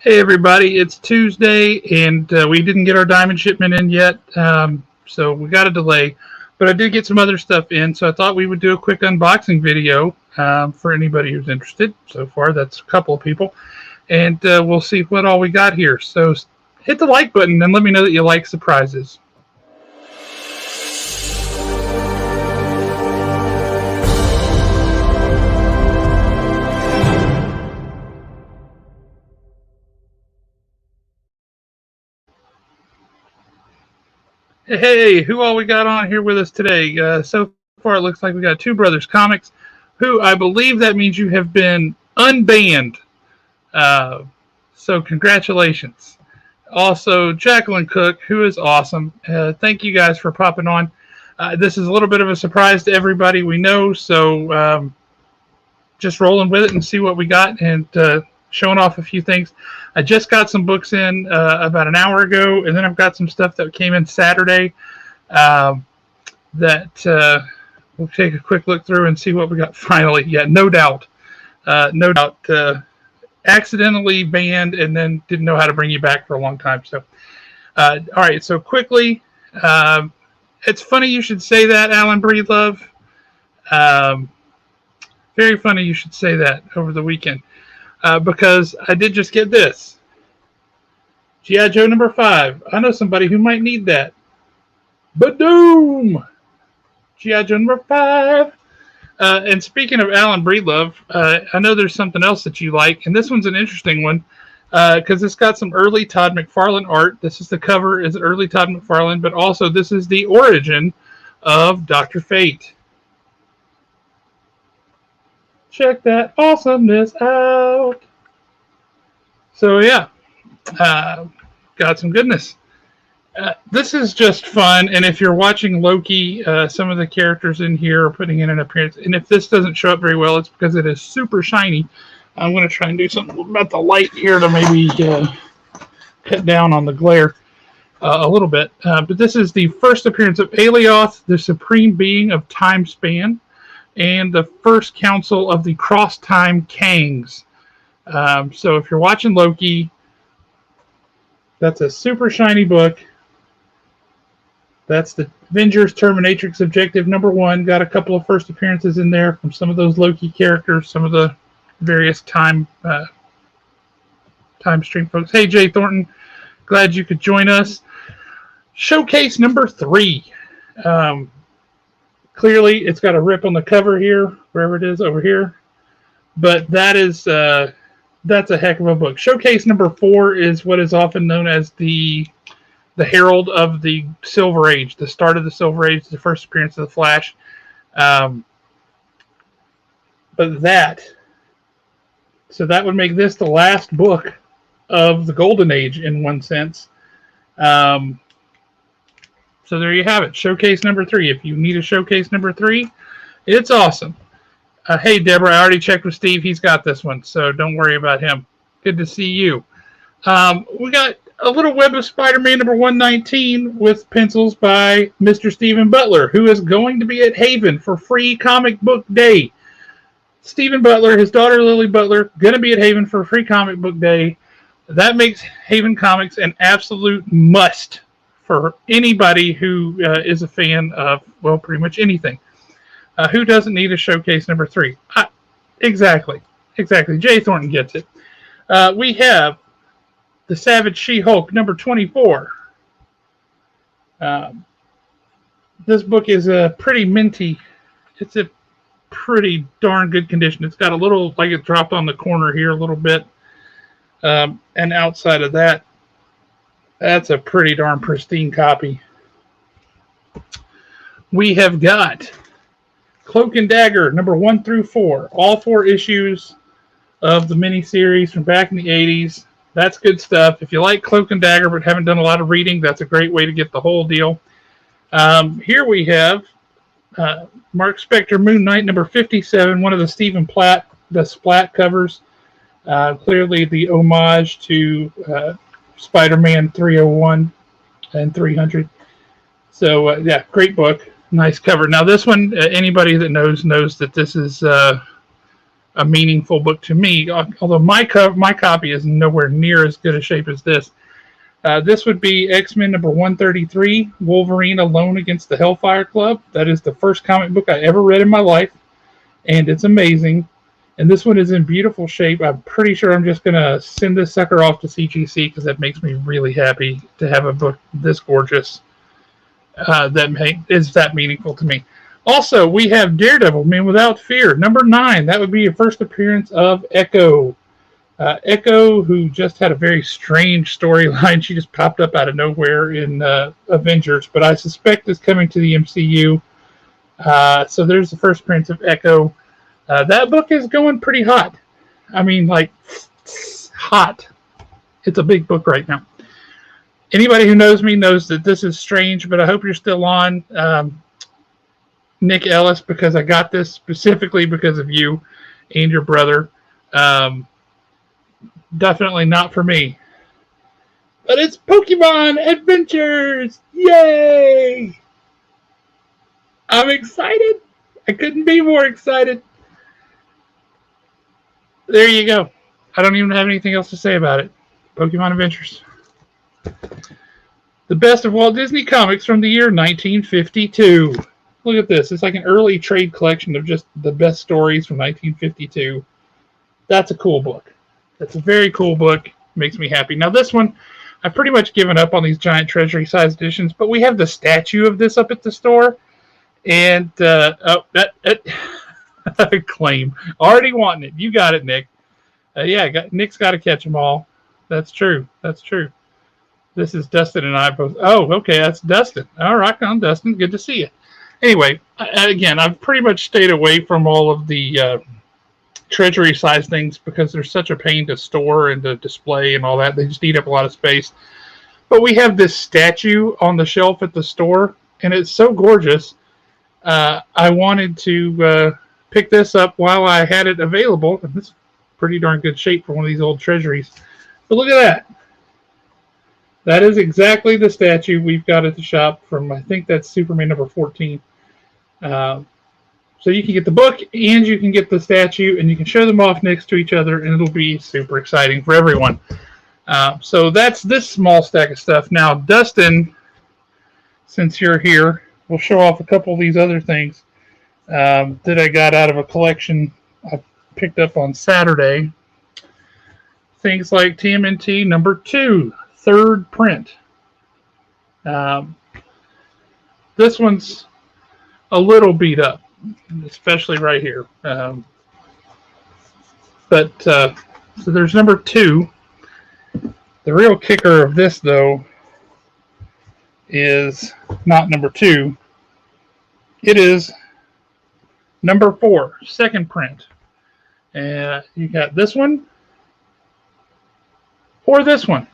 Hey everybody, it's Tuesday and we didn't get our diamond shipment in yet, so we got a delay. But I did get some other stuff in, so I thought we would do a quick unboxing video for anybody who's interested. So far, that's a couple of people, and we'll see what all we got here. So hit the like button and let me know that you like surprises. Hey, who all we got on here with us today? So far, it looks like we got Two Brothers Comics, who I believe that means you have been unbanned. Uh, so, congratulations. Also, Jacqueline Cook, who is awesome. Thank you guys for popping on. This is a little bit of a surprise to everybody we know, so just rolling with it and see what we got and showing off a few things. I just got some books in about an hour ago, and then I've got some stuff that came in Saturday um, that we'll take a quick look through and see what we got finally. Yeah, no doubt. Accidentally banned and then didn't know how to bring you back for a long time. So, all right, so quickly, it's funny you should say that, Alan Breedlove. Um, Very funny you should say that over the weekend because I did just get this. G.I. Joe #5. I know somebody who might need that. Badoom! G.I. Joe #5. And speaking of Alan Breedlove, I know there's something else that you like, and this one's an interesting one because it's got some early Todd McFarlane art. This is the cover, is early Todd McFarlane, but also this is the origin of Dr. Fate. Check that awesomeness out. So yeah, got some goodness. This is just fun, and if you're watching Loki, some of the characters in here are putting in an appearance. And if this doesn't show up very well, it's because it is super shiny. I'm going to try and do something about the light here to maybe cut down on the glare a little bit. But this is the first appearance of Alioth, the supreme being of time span, and the first council of the cross-time Kangs. So if you're watching Loki, that's a super shiny book. That's the Avengers Terminatrix Objective #1. Got a couple of first appearances in there from some of those Loki characters, some of the various time stream folks. Hey, Jay Thornton, glad you could join us. Showcase #3. Clearly, it's got a rip on the cover here, wherever it is over here. But that is that's a heck of a book. Showcase #4 is what is often known as the herald of the Silver Age, the start of the Silver Age, the first appearance of the Flash. But that would make this the last book of the Golden Age in one sense. So there you have it, Showcase #3. If you need a Showcase #3, it's awesome. Hey, Deborah, I already checked with Steve. He's got this one, so don't worry about him. Good to see you. We got a little Web of Spider-Man #119 with pencils by Mr. Stephen Butler, who is going to be at Haven for Free Comic Book Day. Stephen Butler, his daughter Lily Butler, going to be at Haven for Free Comic Book Day. That makes Haven Comics an absolute must for anybody who is a fan of, well, pretty much anything. Who doesn't need a Showcase #3? Exactly. Jay Thornton gets it. We have the Savage She-Hulk #24. This book is pretty minty. It's a pretty darn good condition. It's got a little, like it dropped on the corner here a little bit. And outside of that, that's a pretty darn pristine copy. We have got Cloak and Dagger #1 through 4. All 4 issues of the miniseries from back in the 80s. That's good stuff. If you like Cloak and Dagger but haven't done a lot of reading, that's a great way to get the whole deal. Here we have Mark Spector Moon Knight #57, one of the Stephen Platt, the Splat covers. Clearly the homage to Spider-Man 301 and 300. So, yeah, great book. Nice cover. Now, this one, anybody that knows that this is a meaningful book to me. Although my copy is nowhere near as good a shape as this. This would be X-Men number 133, Wolverine Alone Against the Hellfire Club. That is the first comic book I ever read in my life, and it's amazing. And this one is in beautiful shape. I'm pretty sure I'm just going to send this sucker off to CGC because that makes me really happy to have a book this gorgeous that is that meaningful to me. Also, we have Daredevil, Men Without Fear, number 9. That would be your first appearance of Echo. Echo, who just had a very strange storyline. She just popped up out of nowhere in Avengers, but I suspect is coming to the MCU. So there's the first appearance of Echo. That book is going pretty hot. I mean, like, hot. It's a big book right now. Anybody who knows me knows that this is strange, but I hope you're still on, Nick Ellis, because I got this specifically because of you and your brother. Definitely not for me. But it's Pokemon Adventures! Yay! I'm excited. I couldn't be more excited. There you go. I don't even have anything else to say about it. Pokemon Adventures. The best of Walt Disney Comics from the year 1952. Look at this. It's like an early trade collection of just the best stories from 1952. That's a cool book. That's a very cool book. Makes me happy. Now this one, I've pretty much given up on these giant treasury-sized editions, but we have the statue of this up at the store. And, claim. Already wanting it. You got it, Nick. Nick's got to catch them all. That's true. That's true. This is Dustin and I both. Oh, okay, that's Dustin. All right, on Dustin. Good to see you. Anyway, again, I've pretty much stayed away from all of the treasury size things because they're such a pain to store and to display and all that. They just eat up a lot of space. But we have this statue on the shelf at the store, and it's so gorgeous. I wanted to pick this up while I had it available. And this is pretty darn good shape for one of these old treasuries. But look at that. That is exactly the statue we've got at the shop from, I think that's Superman number 14. So you can get the book and you can get the statue and you can show them off next to each other and it'll be super exciting for everyone. So that's this small stack of stuff. Now, Dustin, since you're here, we'll show off a couple of these other things that I got out of a collection I picked up on Saturday. Things like TMNT number 2, third print. This one's a little beat up, especially right here. So there's number 2. The real kicker of this, though, is not number 2. It is number 4, second print. And you got this one or this one.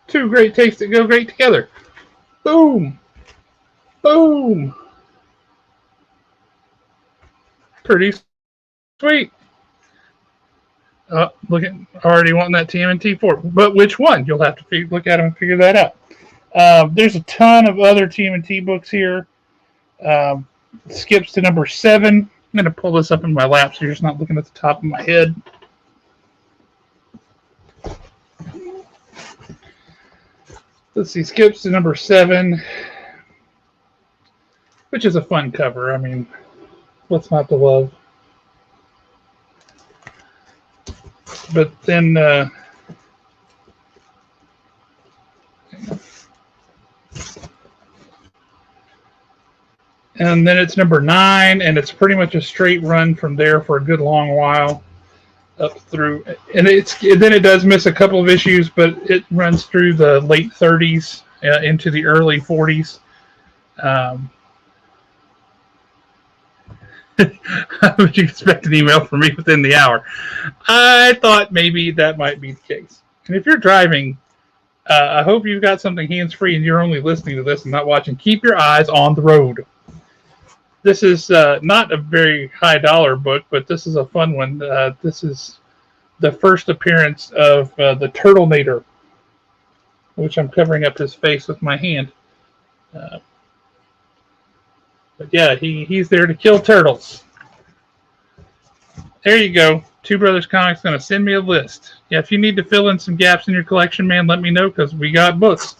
Two great tastes that go great together. Boom. Boom. Pretty sweet. Look at already wanting that TMNT 4. But which one? You'll have to look at them and figure that out. There's a ton of other TMNT books here. Skips to number 7. I'm going to pull this up in my lap so you're just not looking at the top of my head. Let's see, skips to number 7, which is a fun cover. I mean, what's not to love? But then, and then it's number 9, and it's pretty much a straight run from there for a good long while up through, and then it does miss a couple of issues, but it runs through the late 30s into the early 40s. Would you expect an email from me within the hour? I thought maybe that might be the case. And if you're driving, I hope you've got something hands-free and you're only listening to this and not watching. Keep your eyes on the road. This is not a very high-dollar book, but this is a fun one. This is the first appearance of the Turtlenator, which I'm covering up his face with my hand. But yeah, he's there to kill turtles. There you go. Two Brothers Comics going to send me a list. Yeah, if you need to fill in some gaps in your collection, man, let me know because we got books.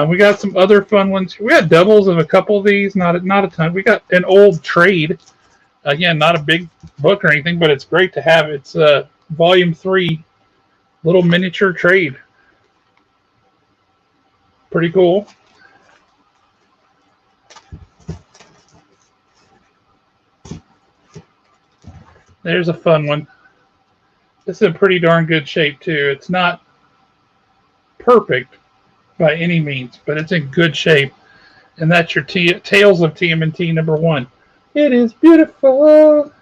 We got some other fun ones. We got doubles of a couple of these, not a ton. We got an old trade. Again, not a big book or anything, but it's great to have. It's Volume 3, little miniature trade. Pretty cool. There's a fun one. This is in pretty darn good shape, too. It's not perfect by any means, but it's in good shape. And that's your Tales of TMNT #1. It is beautiful.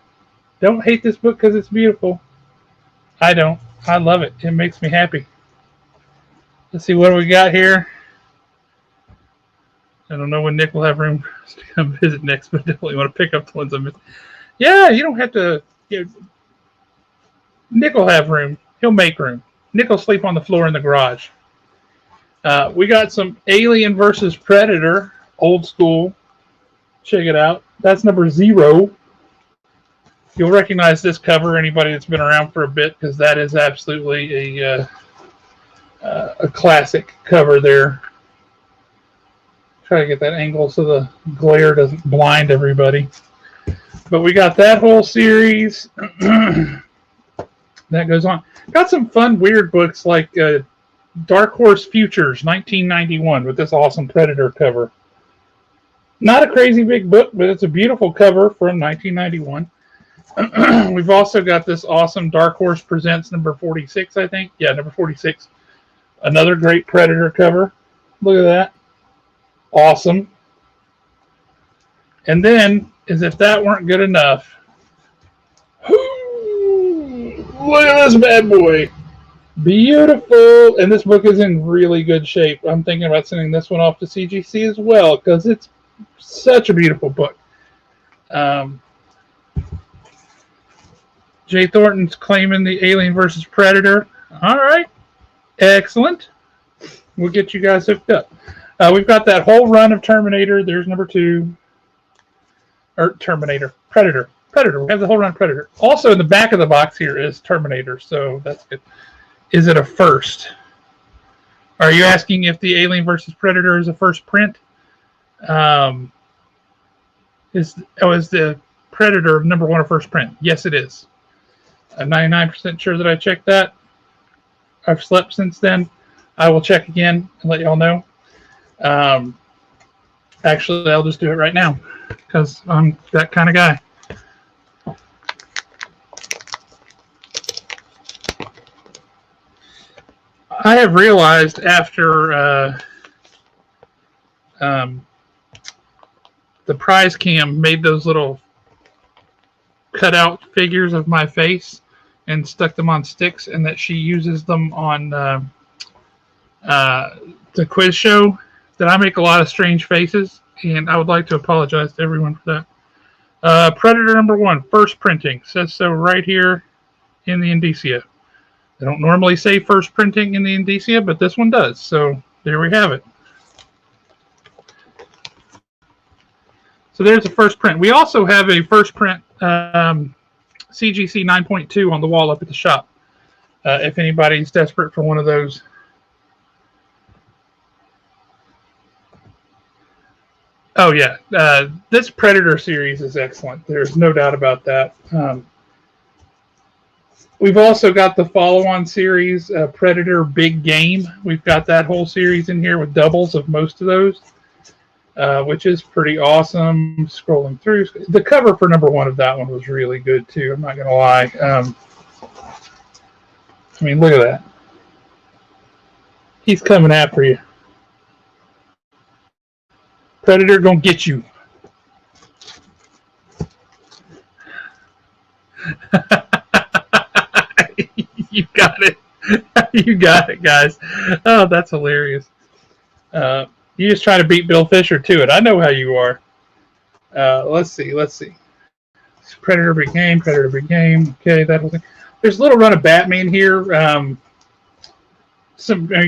Don't hate this book because it's beautiful. I don't. I love it. It makes me happy. Let's see what we got here. I don't know when Nick will have room to come visit next, but definitely want to pick up the ones I missed. Yeah, you don't have to. Nick will have room. He'll make room. Nick will sleep on the floor in the garage. We got some Alien versus Predator, old school. Check it out. That's #0. You'll recognize this cover, anybody that's been around for a bit, because that is absolutely a classic cover there. Try to get that angle so the glare doesn't blind everybody. But we got that whole series. That goes on. Got some fun, weird books like Dark Horse Futures, 1991, with this awesome Predator cover. Not a crazy big book, but it's a beautiful cover from 1991. We've also got this awesome Dark Horse Presents #46, I think. Yeah, #46. Another great Predator cover. Look at that. Awesome. And then, as if that weren't good enough, look at this bad boy. Beautiful. And this book is in really good shape. I'm thinking about sending this one off to CGC as well because it's such a beautiful book. Jay Thornton's claiming the Alien versus Predator. All right. Excellent. We'll get you guys hooked up. We've got that whole run of Terminator. There's #2. Or Terminator. Predator. Predator. We have the whole run of Predator. Also in the back of the box here is Terminator, so that's good. Is it a first? Are you asking if the Alien versus Predator is a first print? Is the Predator #1 a first print? Yes, it is. I'm 99% sure that I checked that. I've slept since then. I will check again and let y'all know. Actually, I'll just do it right now because I'm that kind of guy. I have realized after the prize cam made those little cutout figures of my face and stuck them on sticks, and that she uses them on the quiz show, that I make a lot of strange faces, and I would like to apologize to everyone for that. Predator #1, first printing, says so right here in the indicia. They don't normally say first printing in the indicia, but this one does, so there we have it. So there's a first print. We also have a first print CGC 9.2 on the wall up at the shop. If anybody's desperate for one of those. Oh, yeah. This Predator series is excellent. There's no doubt about that. We've also got the follow-on series, Predator Big Game. We've got that whole series in here with doubles of most of those, which is pretty awesome. Scrolling through. The cover for #1 of that one was really good, too. I'm not going to lie. I mean, look at that. He's coming after you. Predator gonna get you. You got it. You got it, guys. Oh, that's hilarious. You just try to beat Bill Fisher to it. I know how you are. Let's see. Predator Big Game. Okay, that whole thing. There's a little run of Batman here. You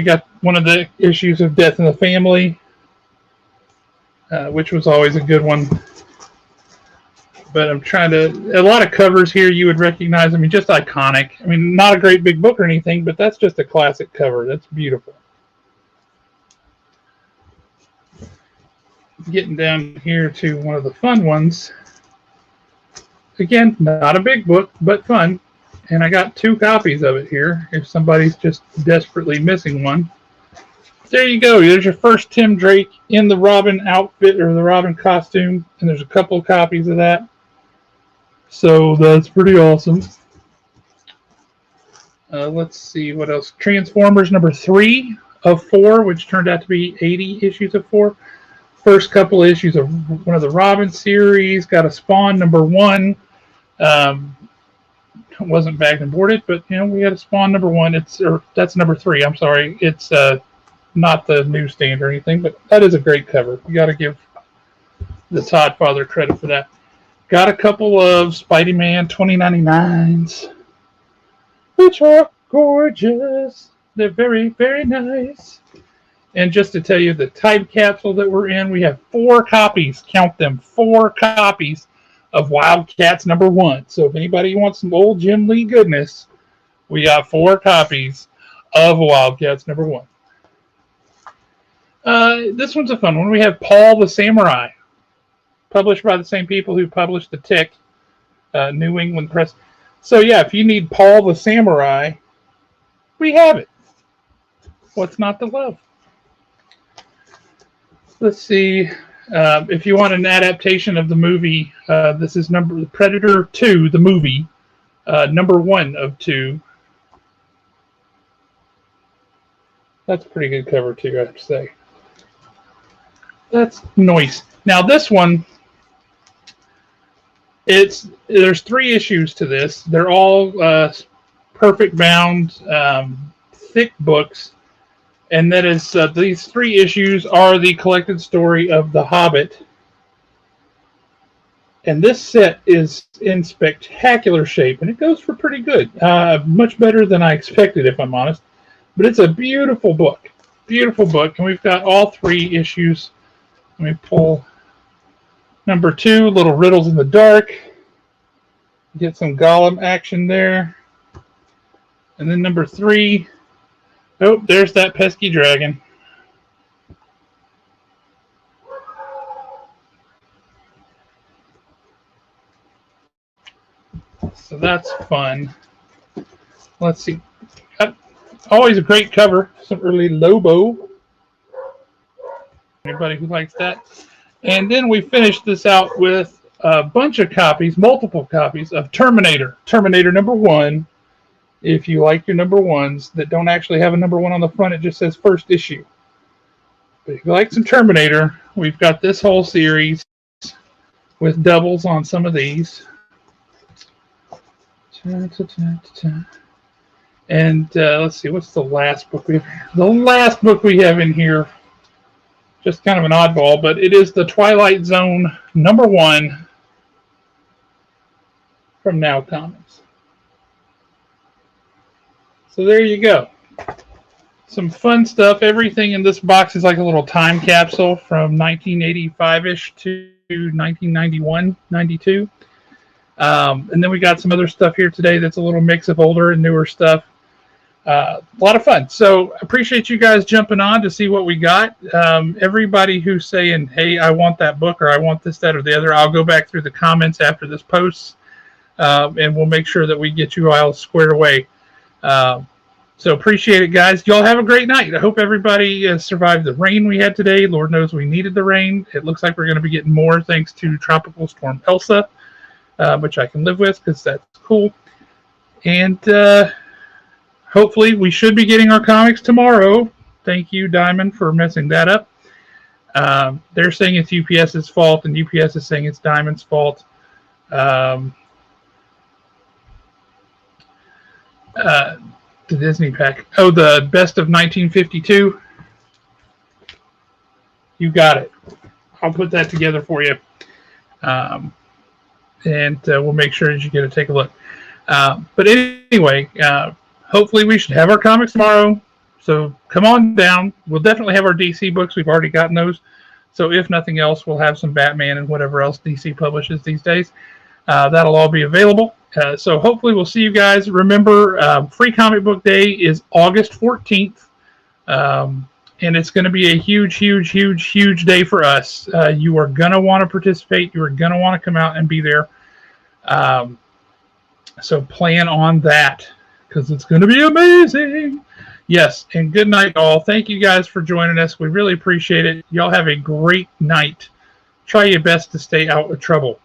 got one of the issues of Death in the Family, which was always a good one. But I'm trying to, a lot of covers here you would recognize. I mean, just iconic. I mean, not a great big book or anything, but that's just a classic cover. That's beautiful. Getting down here to one of the fun ones. Again, not a big book, but fun. And I got 2 copies of it here, if somebody's just desperately missing one. There you go. There's your first Tim Drake in the Robin outfit, or the Robin costume. And there's a couple of copies of that. So that's pretty awesome. Let's see what else. Transformers number 3 of 4, which turned out to be 80 issues of 4. First couple of issues of one of the Robin series. Got a Spawn number 1. It wasn't bagged and boarded, but you know, we had a Spawn number 1. That's number 3. I'm sorry. It's not the newsstand or anything, but that is a great cover. You got to give the Todd father credit for that. Got a couple of Spidey-Man 2099s, which are gorgeous. They're very, very nice. And just to tell you the time capsule that we're in, we have 4 copies, count them, 4 copies of Wildcats number 1. So if anybody wants some old Jim Lee goodness, we got 4 copies of Wildcats number 1. This one's a fun one. We have Paul the Samurai, published by the same people who published The Tick, New England Press. So yeah, if you need Paul the Samurai, we have it. What's not to love? Let's see. If you want an adaptation of the movie, this is Predator 2, the movie, number 1 of 2. That's a pretty good cover too, I have to say. That's nice. Now this one, there's 3 issues to this. They're all perfect bound, thick books. And that is, these 3 issues are the collected story of The Hobbit. And this set is in spectacular shape, and it goes for pretty good. Much better than I expected, if I'm honest. But it's a beautiful book. Beautiful book. And we've got all 3 issues. Let me pull number 2, Little Riddles in the Dark. Get some Gollum action there. And then number 3... oh, there's that pesky dragon. So that's fun. Let's see. Always a great cover. Some early Lobo. Anybody who likes that. And then we finished this out with a bunch of copies, multiple copies of Terminator. Terminator number 1. If you like your number 1s that don't actually have a number 1 on the front, it just says first issue. But if you like some Terminator, we've got this whole series with doubles on some of these. And let's see, what's the last book we have? The last book we have in here, just kind of an oddball, but it is the Twilight Zone number 1 from Now Comics. So there you go. Some fun stuff. Everything in this box is like a little time capsule from 1985-ish to 1991, 92. And then we got some other stuff here today that's a little mix of older and newer stuff. A lot of fun. So appreciate you guys jumping on to see what we got. Everybody who's saying, hey, I want that book, or I want this, that, or the other, I'll go back through the comments after this post, and we'll make sure that we get you all squared away. So appreciate it, guys. Y'all have a great night. I hope everybody survived the rain we had today. Lord knows we needed the rain. It looks like we're going to be getting more thanks to Tropical Storm Elsa, which I can live with because that's cool. And hopefully we should be getting our comics tomorrow. Thank you, Diamond, for messing that up. They're saying it's UPS's fault, and UPS is saying it's Diamond's fault. The Disney pack. Oh, the best of 1952. You got it. I'll put that together for you. And we'll make sure that you get to take a look. But anyway, hopefully we should have our comics tomorrow. So come on down. We'll definitely have our DC books. We've already gotten those. So if nothing else, we'll have some Batman and whatever else DC publishes these days. That'll all be available. So hopefully we'll see you guys. Remember, Free Comic Book Day is August 14th. And it's going to be a huge, huge, huge, huge day for us. You are going to want to participate. You are going to want to come out and be there. So plan on that because it's going to be amazing. Yes, and good night, all. Thank you guys for joining us. We really appreciate it. Y'all have a great night. Try your best to stay out of trouble.